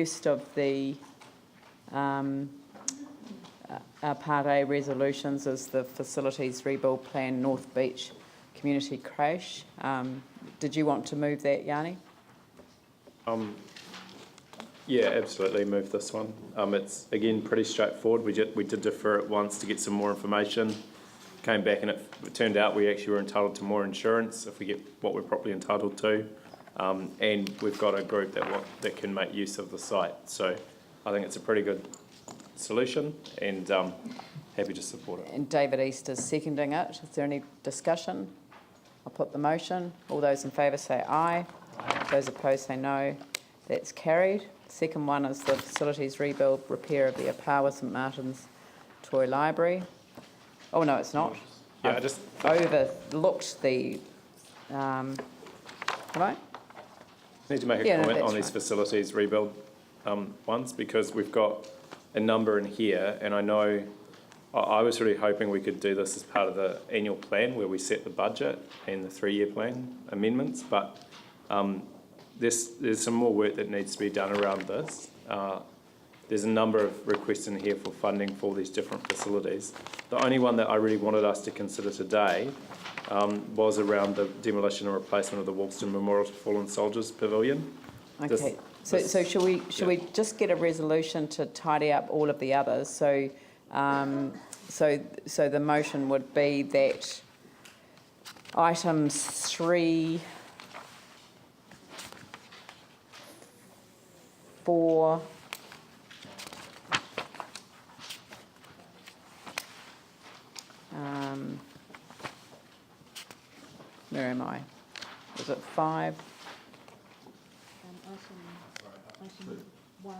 First of the Part A resolutions is the Facilities Rebuild Plan North Beach Community Crash. Did you want to move that, Yanni? Yeah, absolutely, move this one. It's, again, pretty straightforward. We did defer it once to get some more information. Came back and it turned out we actually were entitled to more insurance if we get what we're properly entitled to. And we've got a group that can make use of the site. So I think it's a pretty good solution and happy to support it. And David East is seconding it. Is there any discussion? I'll put the motion. All those in favour say aye. Aye. Those opposed say no. That's carried. Second one is the Facilities Rebuild Repair of the Apawa St Martin's Toy Library. Oh no, it's not. Yeah, I've just overlooked the. Have I? Need to make a comment on these right. facilities rebuild ones, because we've got a number in here, and I know I was really hoping we could do this as part of the annual plan where we set the budget and the 3-year plan amendments, but there's some more work that needs to be done around this. There's a number of requests in here for funding for these different facilities. The only one that I really wanted us to consider today was around the demolition and replacement of the Walston Memorial to Fallen Soldiers Pavilion. Okay, so should we just get a resolution to tidy up all of the others? So so the motion would be that items 3, 4, where am I? Is it 5? Item 1,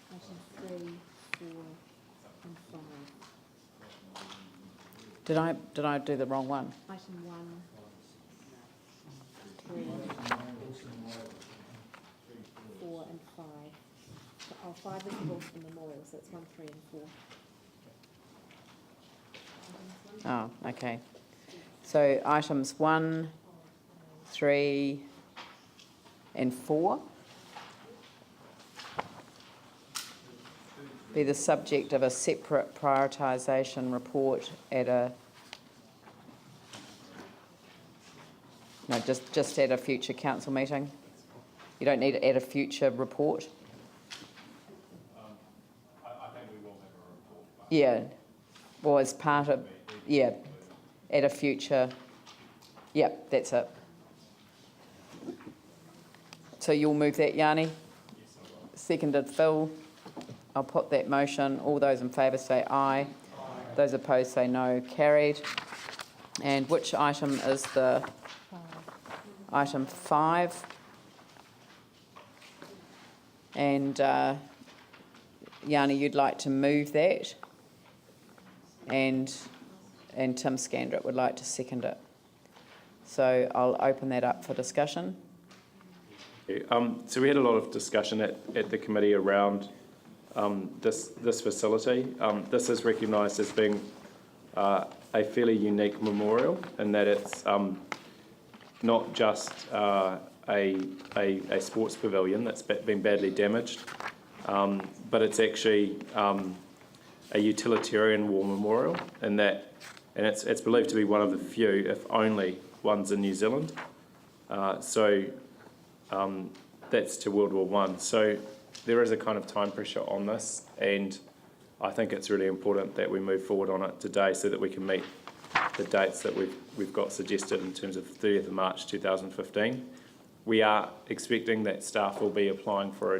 item 3, 4 and 5. Did I do the wrong one? Item 1, 3, 4 and 5. So, 5 is the Walston Memorial, so it's 1, 3 and 4. Oh, okay. So items 1, 3 and 4 be the subject of a separate prioritisation report at a just at a future council meeting. You don't need it at a future report. I think we will have a report. Yeah, well, as part of at a future. Yep, that's it. So you'll move that, Yanni? Yes, I will. Seconded, Phil. I'll put that motion. All those in favour say aye. Aye. Those opposed say no. Carried. And which item is the... 5. Item 5. And Yanni, you'd like to move that? And Tim Scandrett would like to second it. So I'll open that up for discussion. So we had a lot of discussion at the committee around this facility. This is recognised as being a fairly unique memorial in that it's not just a sports pavilion that's been badly damaged, but it's actually a utilitarian war memorial, and it's believed to be one of the few, if only, ones in New Zealand. So that's to World War I. So there is a kind of time pressure on this, and I think it's really important that we move forward on it today so that we can meet the dates that we've got suggested in terms of 30th of March 2015. We are expecting that staff will be applying for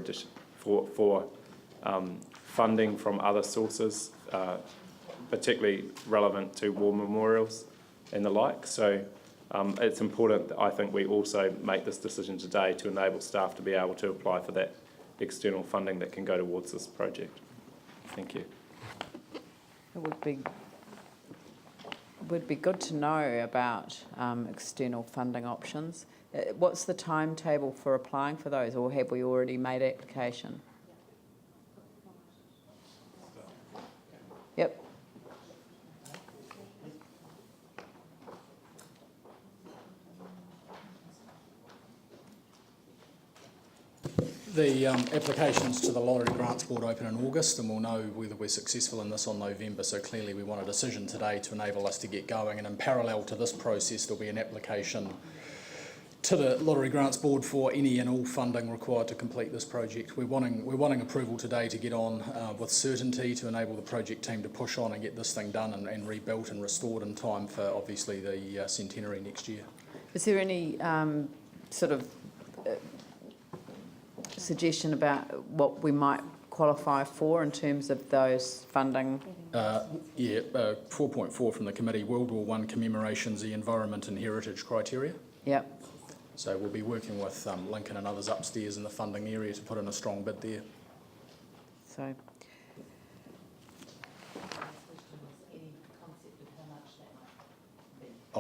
funding from other sources, particularly relevant to war memorials and the like. So it's important that I think we also make this decision today to enable staff to be able to apply for that external funding that can go towards this project. Thank you. It would be good to know about external funding options. What's the timetable for applying for those, or have we already made application? Yep. The applications to the Lottery Grants Board open in August, and we'll know whether we're successful in this on November. So clearly we want a decision today to enable us to get going, and in parallel to this process there'll be an application to the Lottery Grants Board for any and all funding required to complete this project. We're wanting approval today to get on with certainty to enable the project team to push on and get this thing done and rebuilt and restored in time for obviously the centenary next year. Is there any suggestion about what we might qualify for in terms of those funding? 4.4 from the committee, World War I commemorations, the environment and heritage criteria. Yep. So we'll be working with Lincoln and others upstairs in the funding area to put in a strong bid there. So,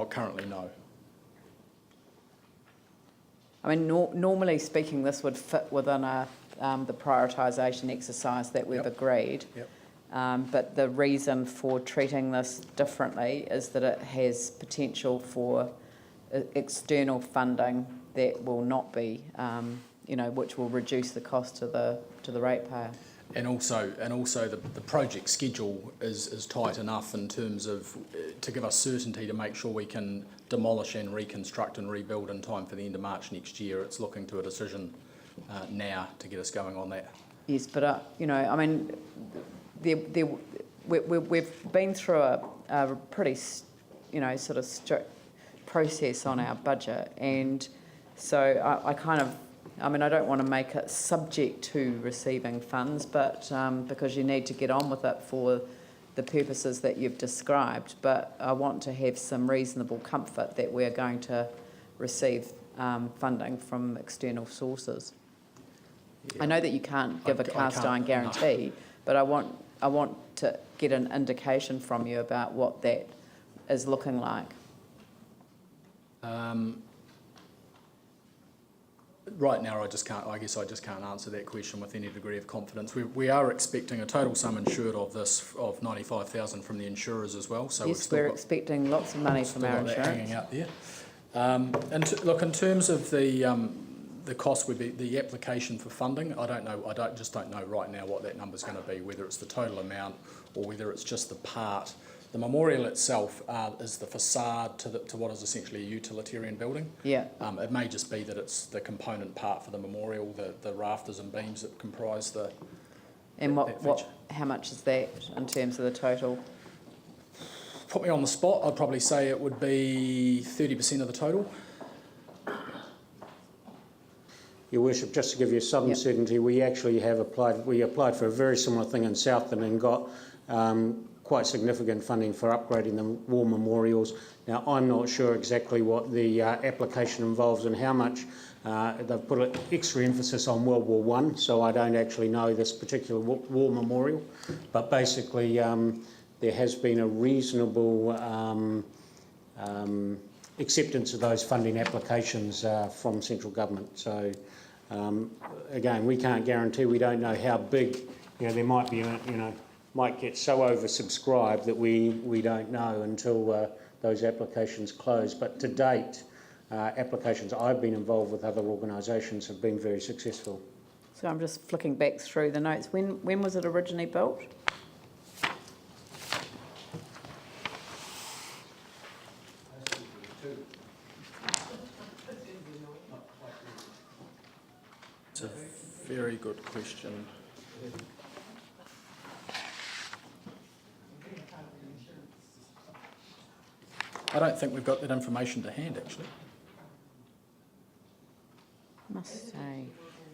Currently no. I mean, normally speaking, this would fit within the prioritisation exercise that we've agreed. Yep. But the reason for treating this differently is that it has potential for external funding that will not be, which will reduce the cost to the ratepayer. And also the project schedule is tight enough in terms of to give us certainty to make sure we can demolish and reconstruct and rebuild in time for the end of March next year. It's looking to a decision now to get us going on that. Yes, but we've been through a pretty, sort of strict process on our budget, and so I don't want to make it subject to receiving funds, but because you need to get on with it for the purposes that you've described. But I want to have some reasonable comfort that we're going to receive funding from external sources. Yeah. I know that you can't give a cast iron guarantee, but I want to get an indication from you about what that is looking like. Right now, I just can't answer that question with any degree of confidence. We are expecting a total sum insured of this of 95,000 from the insurers as well. So yes, we're expecting lots of money from our insurance. Hanging out there. In terms of the cost would be the application for funding. I don't know. Just don't know right now what that number's going to be. Whether it's the total amount or whether it's just the part. The memorial itself is the facade to what is essentially a utilitarian building. Yeah. It may just be that it's the component part for the memorial, the rafters and beams that comprise the. And how much is that in terms of the total? Put me on the spot. I'd probably say it would be 30% of the total. Your Worship, just to give you some certainty, we actually have applied. We applied for a very similar thing in Southland and got quite significant funding for upgrading the war memorials. Now, I'm not sure exactly what the application involves and how much. They've put an extra emphasis on World War I, so I don't actually know this particular war memorial. But basically, there has been a reasonable acceptance of those funding applications from central government. So, again, we can't guarantee. We don't know how big. There might be might get so oversubscribed that we don't know until those applications close. But to date, applications I've been involved with other organisations have been very successful. So I'm just flicking back through the notes. When was it originally built? It's a very good question. I don't think we've got that information to hand, actually. Must say.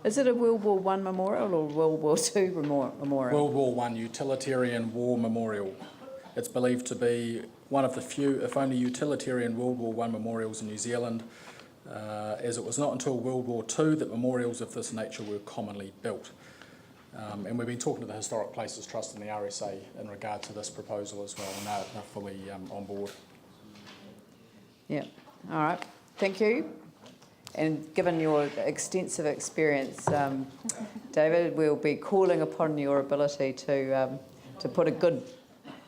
Is it a World War I memorial or World War II memorial? World War I Utilitarian War Memorial. It's believed to be one of the few, if only, utilitarian World War I memorials in New Zealand, as it was not until World War II that memorials of this nature were commonly built. And we've been talking to the Historic Places Trust and the RSA in regard to this proposal as well, and they're fully on board. Yeah, all right, thank you. And given your extensive experience, David, we'll be calling upon your ability to put a good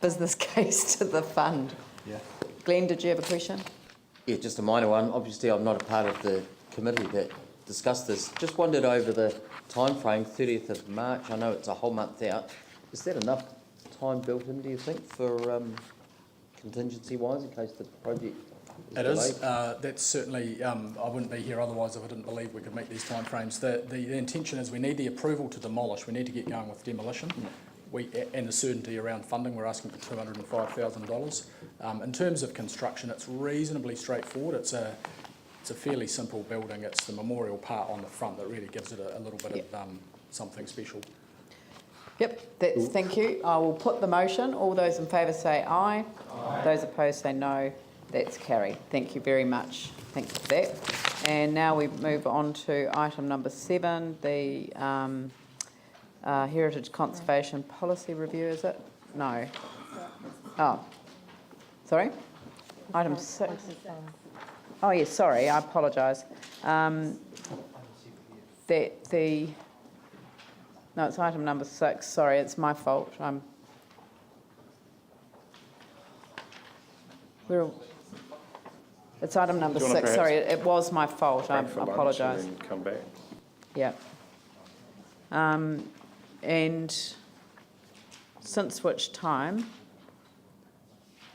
business case to the fund. Yeah. Glenn, did you have a question? Yeah, just a minor one. Obviously, I'm not a part of the committee that discussed this. Just wondered over the time frame, 30th of March. I know it's a whole month out. Is that enough time built in, do you think, for contingency-wise in case the project is It delayed? is. That's certainly, I wouldn't be here otherwise if I didn't believe we could meet these timeframes. The intention is we need the approval to demolish. We need to get going with demolition. And the certainty around funding, we're asking for $205,000. In terms of construction, it's reasonably straightforward. It's a fairly simple building. It's the memorial part on the front that really gives it a little bit of something special. Yep, thank you. I will put the motion. All those in favour say aye. Aye. Those opposed say no. That's carried. Thank you very much. Thank you for that. And now we move on to item number 7, the Heritage Conservation Policy Review, is it? No. Oh, sorry? Item 6. Oh, yes, sorry, I apologise. No, it's item number 6. Sorry, it's my fault. It's item number 6. Sorry, it was my fault. I apologise. And come back. Yeah. And since which time?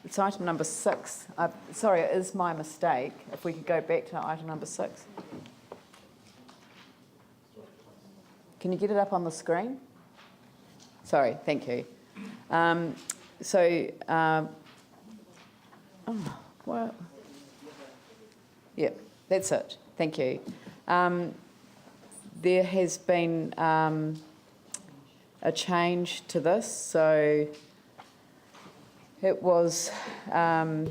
It's item number 6. Sorry, it is my mistake. If we could go back to item number 6. Can you get it up on the screen? Sorry, thank you. Well, yeah, that's it. Thank you. There has been a change to this, so it was... I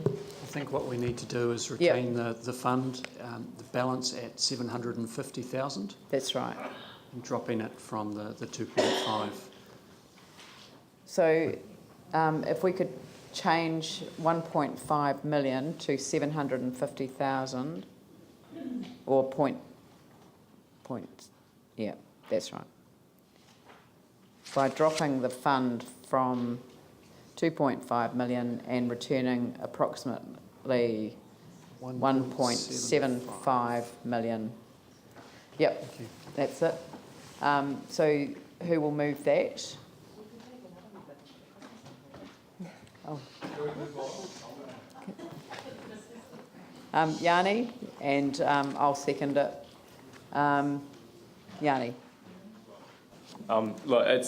think what we need to do is retain the fund, the balance at 750,000. That's right. And dropping it from the 2.5. So if we could change 1.5 million to 750,000, or yeah, that's right. By dropping the fund from 2.5 million and returning approximately 1.75 million. Yep, that's it. So who will move that? Oh. Yanni, and I'll second it. Yanni. Look,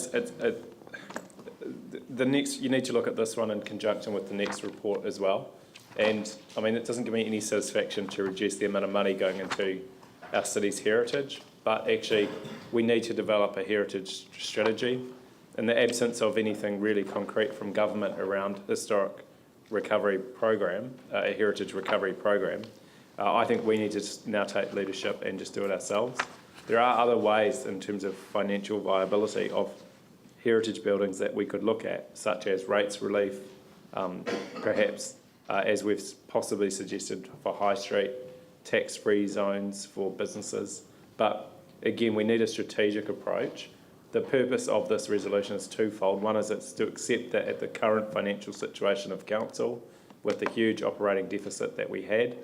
the next. You need to look at this one in conjunction with the next report as well. And I mean, it doesn't give me any satisfaction to reduce the amount of money going into our city's heritage, but actually, we need to develop a heritage strategy. In the absence of anything really concrete from government around historic recovery program, a heritage recovery program, I think we need to now take leadership and just do it ourselves. There are other ways in terms of financial viability of heritage buildings that we could look at, such as rates relief, perhaps, as we've possibly suggested for high street, tax-free zones for businesses. But again, we need a strategic approach. The purpose of this resolution is twofold. One is it's to accept that at the current financial situation of council, with the huge operating deficit that we had,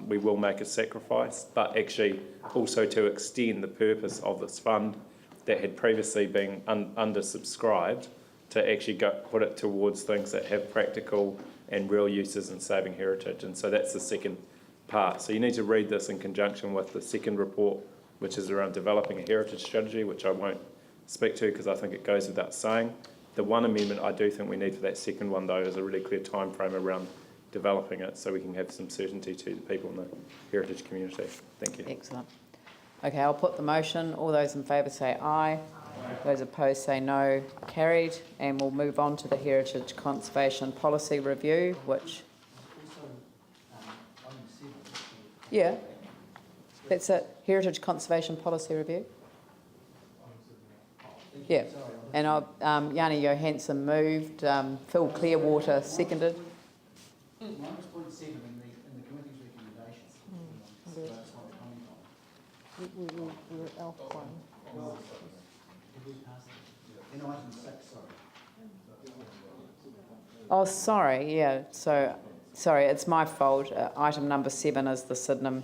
we will make a sacrifice, but actually also to extend the purpose of this fund that had previously been undersubscribed to actually put it towards things that have practical and real uses in saving heritage. And so that's the second part. So you need to read this in conjunction with the second report, which is around developing a heritage strategy, which I won't speak to because I think it goes without saying. The one amendment I do think we need for that second one, though, is a really clear time frame around developing it so we can have some certainty to the people in the heritage community. Thank you. Excellent. Okay, I'll put the motion. All those in favour say aye. Those opposed say no. Carried. And we'll move on to the Heritage Conservation Policy Review, which... Yeah, that's it. Heritage Conservation Policy Review. Yeah, and Yanni Johansson moved, Phil Clearwater seconded. Mine was point 7 in the committee's recommendations. That's not coming from. We were Alf one. Did we pass it? In item 6, sorry. Oh, sorry, yeah, so, sorry, it's my fault. Item number 7 is the Sydenham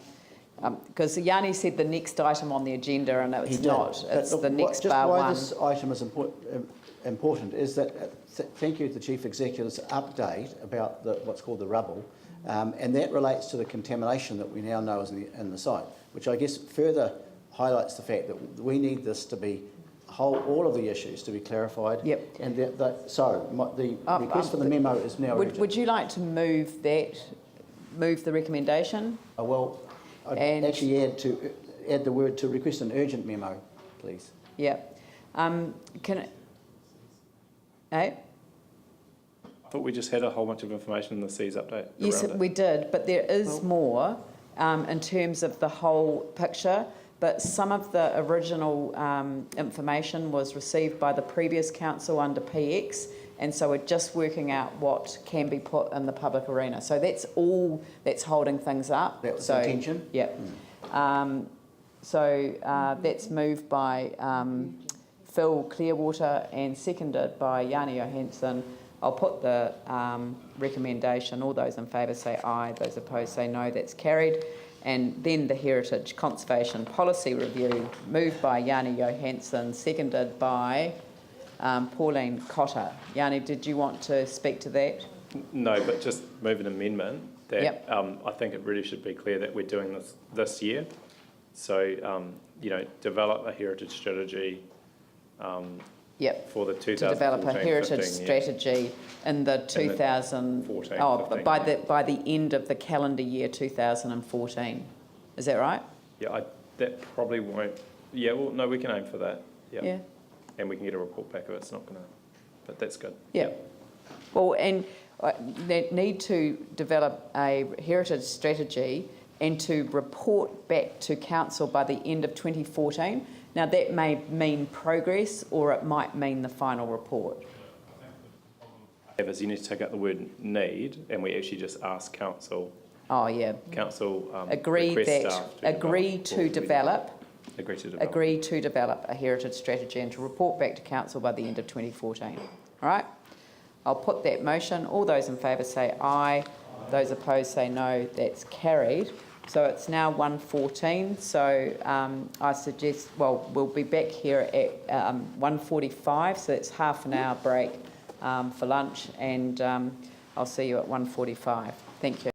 Because Yanni said the next item on the agenda, and He it's did. not. But It's look, the next just bar why one. this item is important is that, thank you to the Chief Executive's update about what's called the rubble, and that relates to the contamination that we now know is in the site, which I guess further highlights the fact that we need this to be all of the issues to be clarified. Yep. And the request for the memo is now urgent. Would you like to move the recommendation? Well, I'd And- actually add the word to request an urgent memo, please. Yeah. Eh? I thought we just had a whole bunch of information in the Seas update Yes, around it. we did, but there is more in terms of the whole picture. But some of the original information was received by the previous council under PX, and so we're just working out what can be put in the public arena. So that's all that's holding things up. That was the intention? Yeah. That's moved by Phil Clearwater and seconded by Yanni Johansson. I'll put the recommendation. All those in favour say aye. Those opposed say no. That's carried. And then the Heritage Conservation Policy Review, moved by Yanni Johansson, seconded by Pauline Cotter. Yanni, did you want to speak to that? No, but just move an amendment that Yep. I think it really should be clear that we're doing this year. So, develop a heritage strategy Yep. for the To develop a 2014-15 heritage year. strategy in the 14, by the end of the calendar year 2014. Is that right? Yeah, that probably won't. Yeah, well, no, we can aim for that. Yeah. And we can get a report back if it's not going to. But that's good. Yeah. Well, and they need to develop a heritage strategy and to report back to council by the end of 2014. Now, that may mean progress or it might mean the final report. Is you need to take out the word need, and we actually just ask council. Oh, yeah. Council Agree to develop a heritage strategy and to report back to council by the end of 2014. All right? I'll put that motion. All those in favour say aye. Those opposed say no. That's carried. So it's now 1:14. So I suggest, we'll be back here at 1:45. So it's half an hour break for lunch, and I'll see you at 1:45. Thank you.